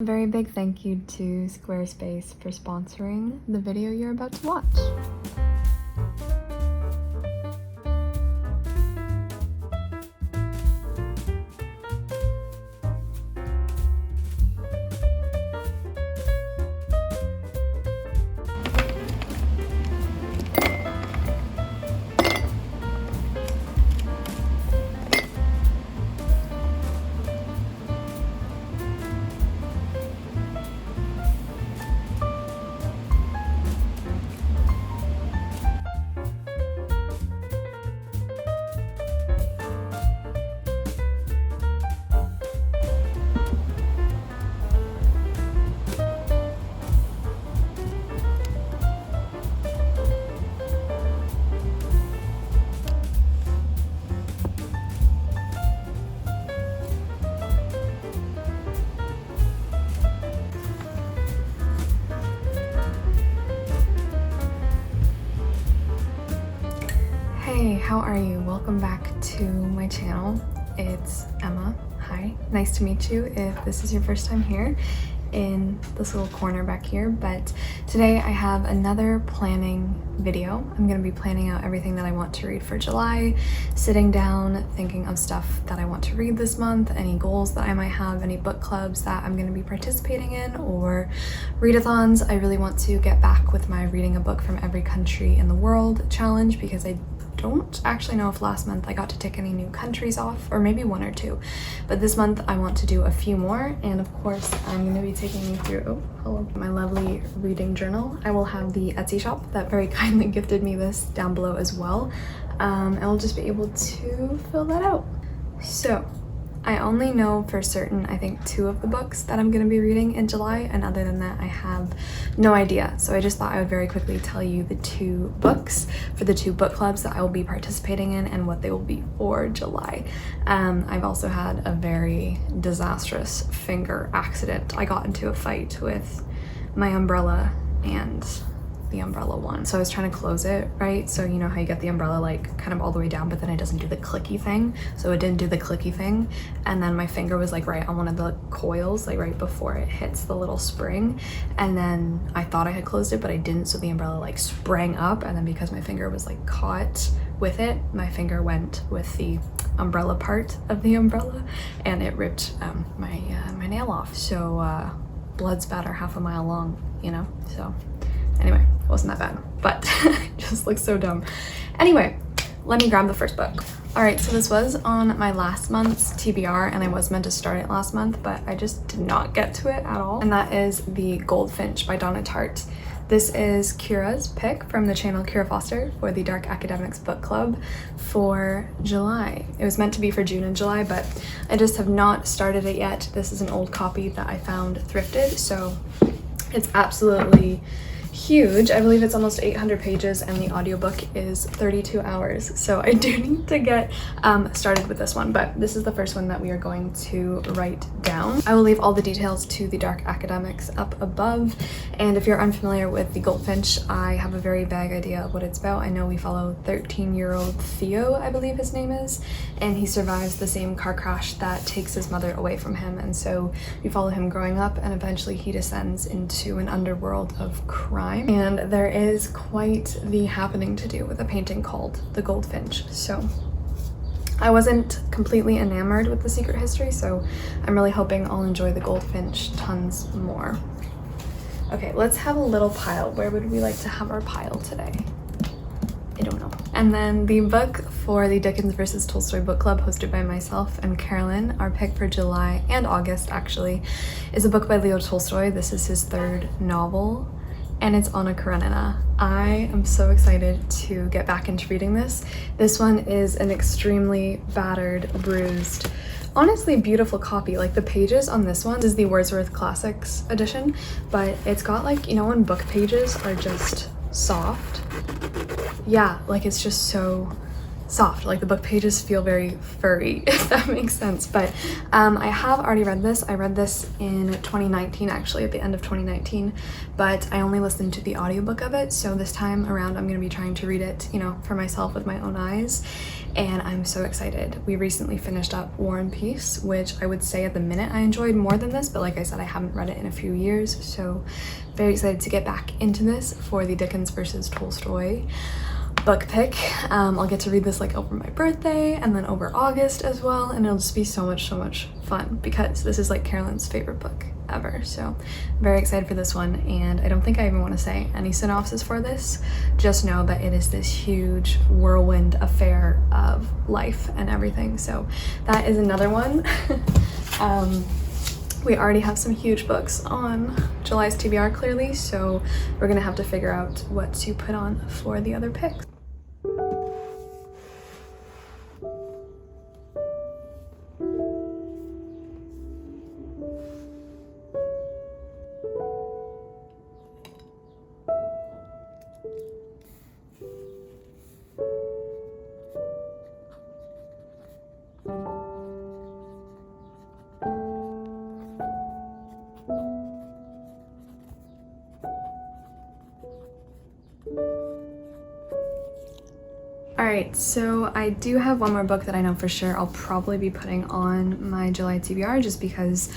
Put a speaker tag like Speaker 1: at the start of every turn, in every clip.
Speaker 1: A very big thank you to Squarespace for sponsoring the video you're about to watch. Hey, how are you? Welcome back to my channel. It's Emma. Hi, nice to meet you if this is your first time here in this little corner back here. But today I have another planning video. I'm going to be planning out everything that I want to read for July, sitting down, thinking of stuff that I want to read this month, any goals that I might have, any book clubs that I'm going to be participating in, or readathons. I really want to get back with my reading a book from every country in the world challenge, because I don't actually know if last month I got to tick any new countries off, or maybe one or two, but this month I want to do a few more. And of course I'm going to be taking you through my lovely reading journal. I will have the Etsy shop that very kindly gifted me this down below as well. I will just be able to fill that out. So I only know for certain, I think, 2 of the books that I'm going to be reading in July, and other than that I have no idea. So I just thought I would very quickly tell you the 2 books for the 2 book clubs that I will be participating in and what they will be for July. I've also had a very disastrous finger accident. I got into a fight with my umbrella and the umbrella one. So I was trying to close it, right? So you know how you get the umbrella like kind of all the way down, but then it doesn't do the clicky thing. So it didn't do the clicky thing. And then my finger was like right on one of the coils, like right before it hits the little spring. And then I thought I had closed it, but I didn't. So the umbrella like sprang up. And then because my finger was like caught with it, my finger went with the umbrella part of the umbrella and it ripped my nail off. So blood spatter half a mile long, you know? So anyway, it wasn't that bad, but it just looks so dumb. Anyway, let me grab the first book. All right, so this was on my last month's TBR, and I was meant to start it last month, but I just did not get to it at all. And that is The Goldfinch by Donna Tartt. This is Kira's pick from the channel Kira Foster for the Dark Academics Book Club for July. It was meant to be for June and July, but I just have not started it yet. This is an old copy that I found thrifted, so it's absolutely huge. I believe it's almost 800 pages and the audiobook is 32 hours. So I do need to get started with this one, but this is the first one that we are going to write down. I will leave all the details to the Dark Academics up above. And if you're unfamiliar with The Goldfinch, I have a very vague idea of what it's about. I know we follow 13-year-old Theo, I believe his name is, and he survives the same car crash that takes his mother away from him. And so we follow him growing up, and eventually he descends into an underworld of crime. And there is quite the happening to do with a painting called The Goldfinch. So I wasn't completely enamored with The Secret History, so I'm really hoping I'll enjoy The Goldfinch tons more. Okay, let's have a little pile. Where would we like to have our pile today? I don't know. And then the book for the Dickens vs. Tolstoy book club, hosted by myself and Carolyn, our pick for July and August actually, is a book by Leo Tolstoy. This is his 3rd novel, and it's Anna Karenina. I am so excited to get back into reading this. This one is an extremely battered, bruised, honestly beautiful copy. Like the pages on this one, this is the Wordsworth Classics edition, but it's got like, you know when book pages are just soft? Yeah, like it's just so soft, like the book pages feel very furry, if that makes sense. But I have already read this. I read this in 2019, actually, at the end of 2019, but I only listened to the audiobook of it. So this time around, I'm going to be trying to read it, you know, for myself with my own eyes. And I'm so excited. We recently finished up War and Peace, which I would say at the minute I enjoyed more than this, but like I said, I haven't read it in a few years. So very excited to get back into this for the Dickens versus Tolstoy book pick. I'll get to read this like over my birthday and then over August as well, and it'll just be so much fun because this is like Carolyn's favorite book ever. So very excited for this one, and I don't think I even want to say any synopsis for this. Just know that it is this huge whirlwind affair of life and everything. So that is another one. We already have some huge books on July's TBR clearly, so we're gonna have to figure out what to put on for the other picks. Alright, so I do have one more book that I know for sure I'll probably be putting on my July TBR, just because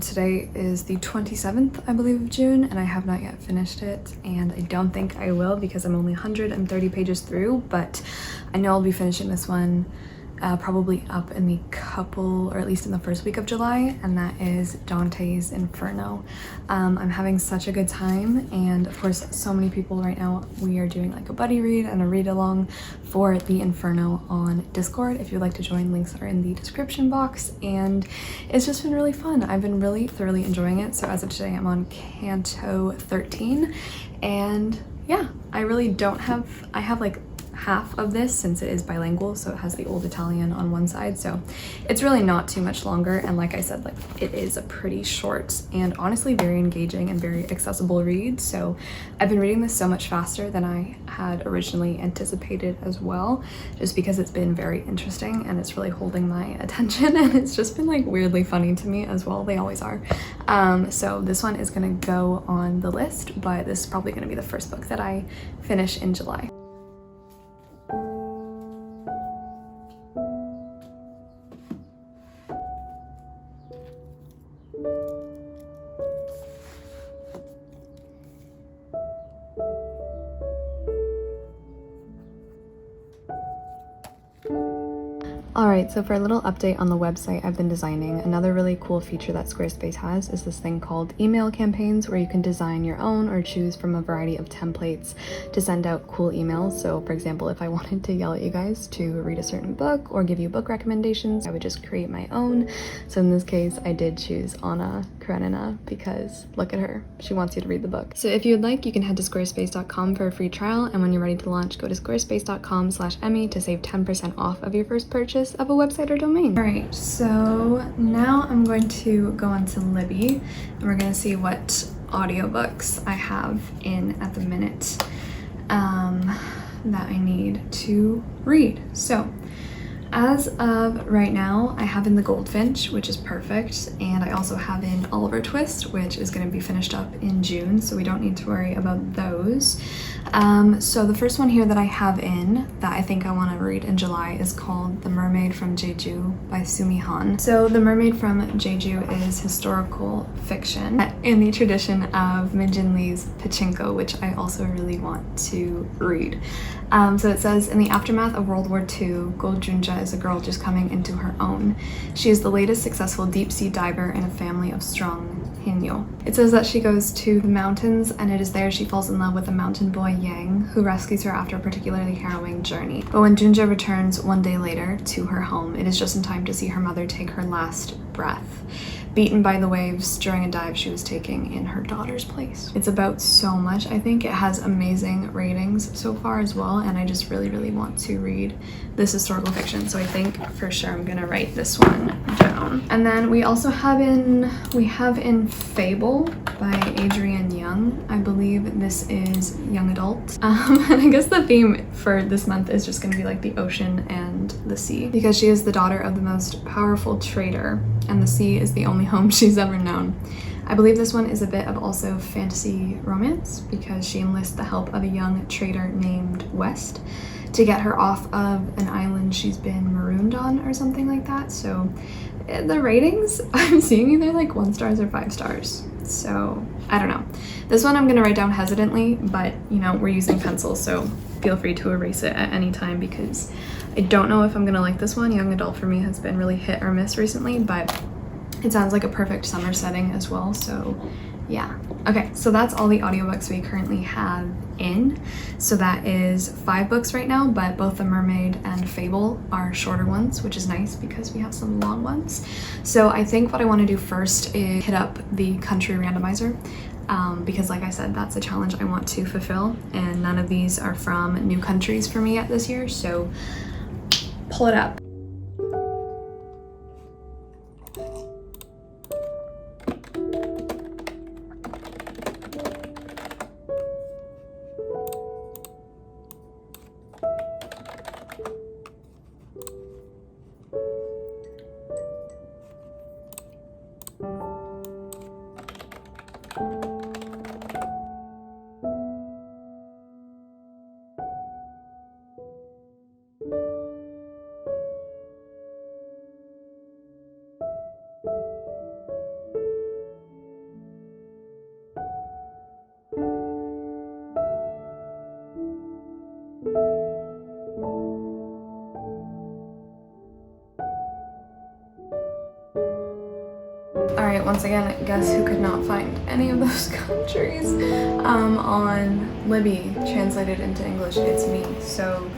Speaker 1: today is the 27th, I believe, of June, and I have not yet finished it, and I don't think I will because I'm only 130 pages through, but I know I'll be finishing this one probably up in the couple, or at least in the first week of July, and that is Dante's Inferno. I'm having such a good time, and of course so many people right now, we are doing like a buddy read and a read along for the Inferno on Discord. If you'd like to join, links are in the description box, and it's just been really fun. I've been really thoroughly enjoying it. So as of today, I'm on Canto 13, and yeah, I really don't have, I have like half of this since it is bilingual, so it has the old Italian on one side, so it's really not too much longer, and like I said, like it is a pretty short and honestly very engaging and very accessible read. So I've been reading this so much faster than I had originally anticipated as well, just because it's been very interesting and it's really holding my attention, and it's just been like weirdly funny to me as well. They always are. So this one is gonna go on the list, but this is probably gonna be the first book that I finish in July. Alright, so for a little update on the website I've been designing, another really cool feature that Squarespace has is this thing called email campaigns, where you can design your own or choose from a variety of templates to send out cool emails. So for example, if I wanted to yell at you guys to read a certain book or give you book recommendations, I would just create my own. So in this case, I did choose Anna Karenina because look at her, she wants you to read the book. So if you would like, you can head to squarespace.com for a free trial, and when you're ready to launch, go to squarespace.com/Emmy to save 10% off of your first purchase of a website or domain. Alright, so now I'm going to go onto Libby, and we're gonna see what audiobooks I have in at the minute that I need to read. So as of right now, I have in The Goldfinch, which is perfect, and I also have in Oliver Twist, which is going to be finished up in June, so we don't need to worry about those. So the first one here that I have in that I think I want to read in July is called The Mermaid from Jeju by Sumi Han. So The Mermaid from Jeju is historical fiction in the tradition of Min Jin Lee's Pachinko, which I also really want to read. So it says, in the aftermath of World War II, Go Junja is a girl just coming into her own. She is the latest successful deep-sea diver in a family of strong Hinyo. It says that she goes to the mountains, and it is there she falls in love with the mountain boy Yang, who rescues her after a particularly harrowing journey. But when Junja returns one day later to her home, it is just in time to see her mother take her last breath. beaten by the waves during a dive she was taking in her daughter's place. It's about so much. I think it has amazing ratings so far as well, and I just really, really want to read this historical fiction. So I think for sure I'm gonna write this one down. And then we also have in Fable by Adrienne Young. I believe this is young adult. And I guess the theme for this month is just gonna be like the ocean and the sea, because she is the daughter of the most powerful trader, and the sea is the only home she's ever known. I believe this one is a bit of also fantasy romance, because she enlists the help of a young trader named West to get her off of an island she's been marooned on or something like that. So the ratings I'm seeing either like 1 star or 5 stars. So I don't know. This one I'm gonna write down hesitantly, but you know, we're using pencil, so feel free to erase it at any time, because I don't know if I'm gonna like this one. Young adult for me has been really hit or miss recently, but it sounds like a perfect summer setting as well, so yeah. Okay, so that's all the audiobooks we currently have in. So that is 5 books right now, but both The Mermaid and Fable are shorter ones, which is nice because we have some long ones. So I think what I want to do first is hit up the country randomizer, because like I said, that's a challenge I want to fulfill, and none of these are from new countries for me yet this year, so pull it up. Alright, once again, guess who could not find any of those countries on Libby translated into English? It's me. So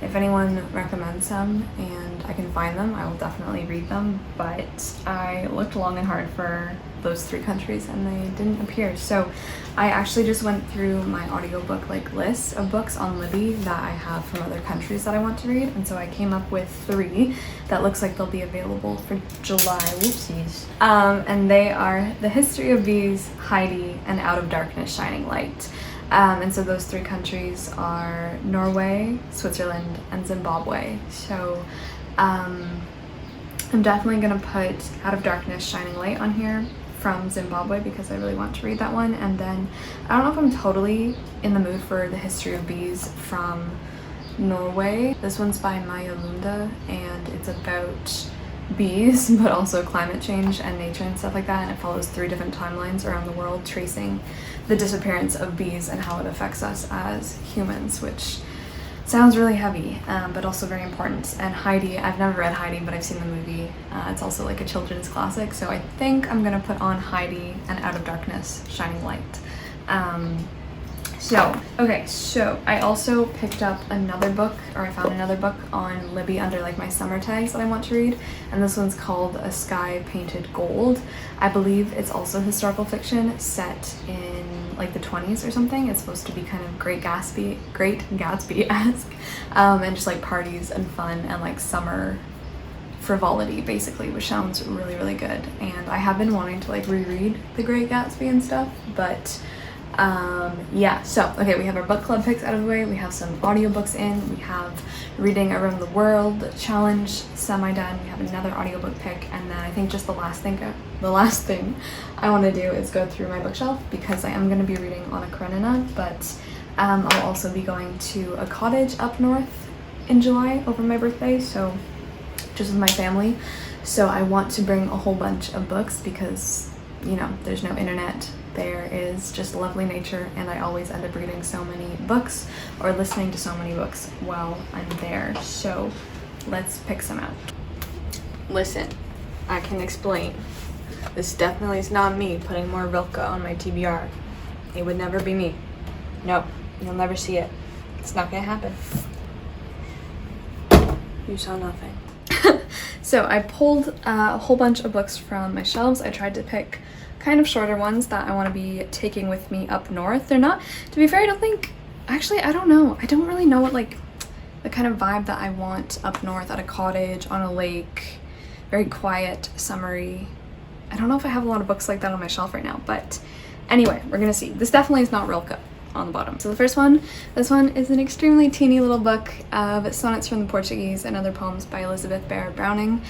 Speaker 1: if anyone recommends them and I can find them, I will definitely read them, but I looked long and hard for those 3 countries and they didn't appear. So I actually just went through my audiobook list of books on Libby that I have from other countries that I want to read, and so I came up with 3 that looks like they'll be available for July. Whoopsies. And they are The History of Bees, Heidi, and Out of Darkness, Shining Light. And so those 3 countries are Norway, Switzerland, and Zimbabwe. So I'm definitely gonna put Out of Darkness, Shining Light on here from Zimbabwe because I really want to read that one. And then I don't know if I'm totally in the mood for The History of Bees from Norway. This one's by Maya Lunda and it's about bees but also climate change and nature and stuff like that, and it follows 3 different timelines around the world tracing the disappearance of bees and how it affects us as humans, which sounds really heavy, but also very important. And Heidi, I've never read Heidi, but I've seen the movie. It's also like a children's classic, so I think I'm gonna put on Heidi and Out of Darkness, Shining Light. So I also picked up another book, or I found another book on Libby under like my summer tags that I want to read, and this one's called A Sky Painted Gold. I believe it's also historical fiction set in like the 20s or something. It's supposed to be kind of Great Gatsby-esque, and just like parties and fun and like summer frivolity basically, which sounds really, really good. And I have been wanting to like reread The Great Gatsby and stuff, but yeah, so okay, we have our book club picks out of the way, we have some audiobooks in, we have Reading Around the World challenge semi-done, we have another audiobook pick, and then I think just the last thing I want to do is go through my bookshelf because I am going to be reading Anna Karenina, but I'll also be going to a cottage up north in July over my birthday, so just with my family, so I want to bring a whole bunch of books because, you know, there's no internet. There is just lovely nature, and I always end up reading so many books or listening to so many books while I'm there. So let's pick some out. Listen, I can explain. This definitely is not me putting more Rilke on my TBR. It would never be me. No, you'll never see it. It's not gonna happen. You saw nothing. So I pulled a whole bunch of books from my shelves. I tried to pick kind of shorter ones that I want to be taking with me up north. They're not, to be fair, I don't think, actually, I don't know. I don't really know what like the kind of vibe that I want up north at a cottage, on a lake, very quiet, summery. I don't know if I have a lot of books like that on my shelf right now, but anyway, we're gonna see. This definitely is not Rilke on the bottom. So the first one, this one is an extremely teeny little book of sonnets from the Portuguese and other poems by Elizabeth Barrett Browning.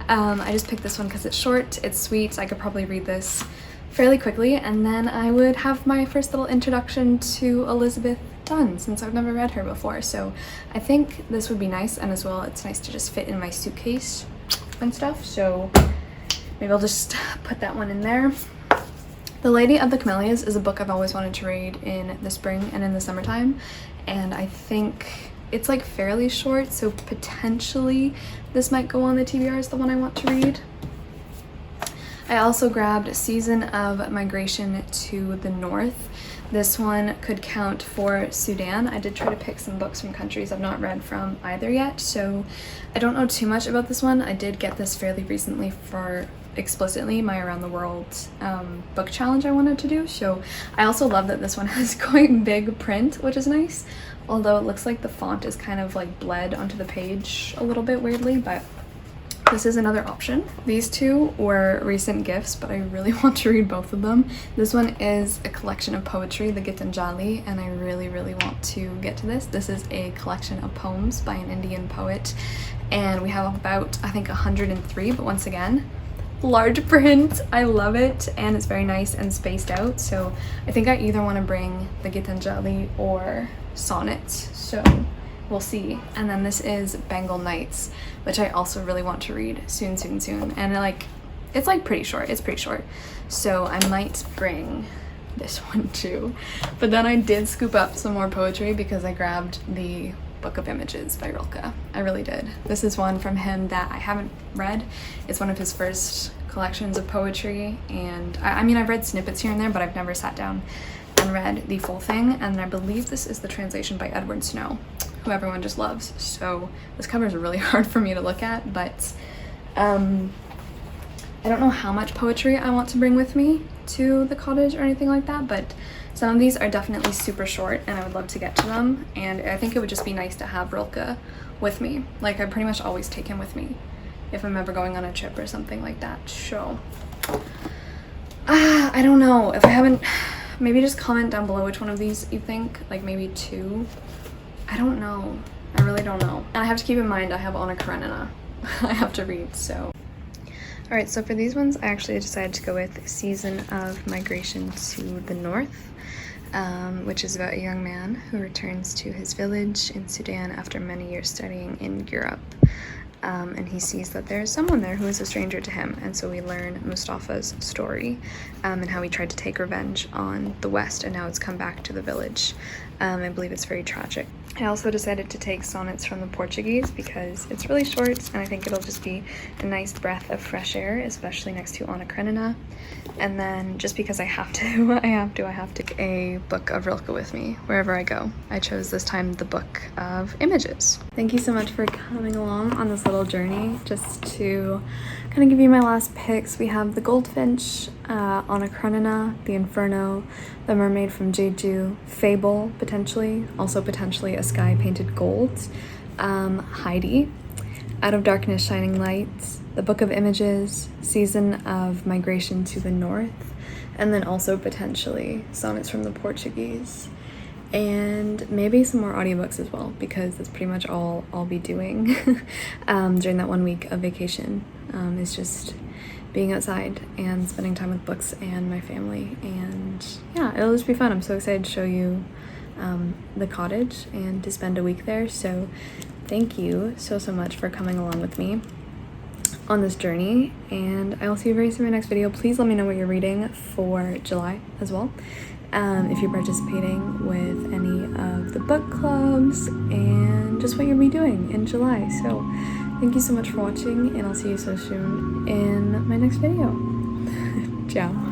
Speaker 1: I just picked this one because it's short, it's sweet, I could probably read this fairly quickly, and then I would have my first little introduction to Elizabeth done, since I've never read her before. So I think this would be nice, and as well it's nice to just fit in my suitcase and stuff, so maybe I'll just put that one in there. The Lady of the Camellias is a book I've always wanted to read in the spring and in the summertime, and I think it's like fairly short, so potentially this might go on the TBR as the one I want to read. I also grabbed Season of Migration to the North. This one could count for Sudan. I did try to pick some books from countries I've not read from either yet, so I don't know too much about this one. I did get this fairly recently for explicitly my Around the World book challenge I wanted to do, so I also love that this one has quite big print, which is nice, although it looks like the font is kind of like bled onto the page a little bit weirdly, but this is another option. These two were recent gifts, but I really want to read both of them. This one is a collection of poetry, the Gitanjali, and I really want to get to this. This is a collection of poems by an Indian poet, and we have about, I think, 103, but once again, large print. I love it, and it's very nice and spaced out, so I think I either want to bring the Gitanjali or sonnets, so we'll see. And then this is Bengal Nights, which I also really want to read soon, and it's like pretty short. It's pretty short, so I might bring this one too. But then I did scoop up some more poetry because I grabbed the Book of Images by Rilke. I really did. This is one from him that I haven't read. It's one of his first collections of poetry, and I mean, I've read snippets here and there, but I've never sat down and read the full thing, and I believe this is the translation by Edward Snow, who everyone just loves. So this cover is really hard for me to look at, but I don't know how much poetry I want to bring with me to the cottage or anything like that, but some of these are definitely super short and I would love to get to them, and I think it would just be nice to have Rilke with me. Like, I pretty much always take him with me if I'm ever going on a trip or something like that. So I don't know. If I haven't, maybe just comment down below which one of these you think, like maybe two. I don't know. I really don't know. And I have to keep in mind I have Anna Karenina I have to read, so. Alright, so for these ones, I actually decided to go with Season of Migration to the North, which is about a young man who returns to his village in Sudan after many years studying in Europe. And he sees that there's someone there who is a stranger to him, and so we learn Mustafa's story and how he tried to take revenge on the West, and now it's come back to the village. I believe it's very tragic. I also decided to take Sonnets from the Portuguese because it's really short, and I think it'll just be a nice breath of fresh air, especially next to Anna Karenina. And then just because I have to take a book of Rilke with me wherever I go. I chose this time the Book of Images. Thank you so much for coming along on this little journey. Just to kind of give you my last picks, we have the Goldfinch, Anna Karenina, the Inferno, the Mermaid from Jeju, Fable, potentially, also potentially A Sky Painted Gold, Heidi, Out of Darkness Shining Light, the Book of Images, Season of Migration to the North, and then also potentially Sonnets from the Portuguese, and maybe some more audiobooks as well, because that's pretty much all I'll be doing during that 1 week of vacation, is just being outside and spending time with books and my family, and yeah, it'll just be fun. I'm so excited to show you the cottage and to spend a week there, so thank you so much for coming along with me on this journey, and I will see you very soon in my next video. Please let me know what you're reading for July as well, if you're participating with any of the book clubs, and just what you'll be doing in July. So thank you so much for watching, and I'll see you so soon in my next video. Ciao.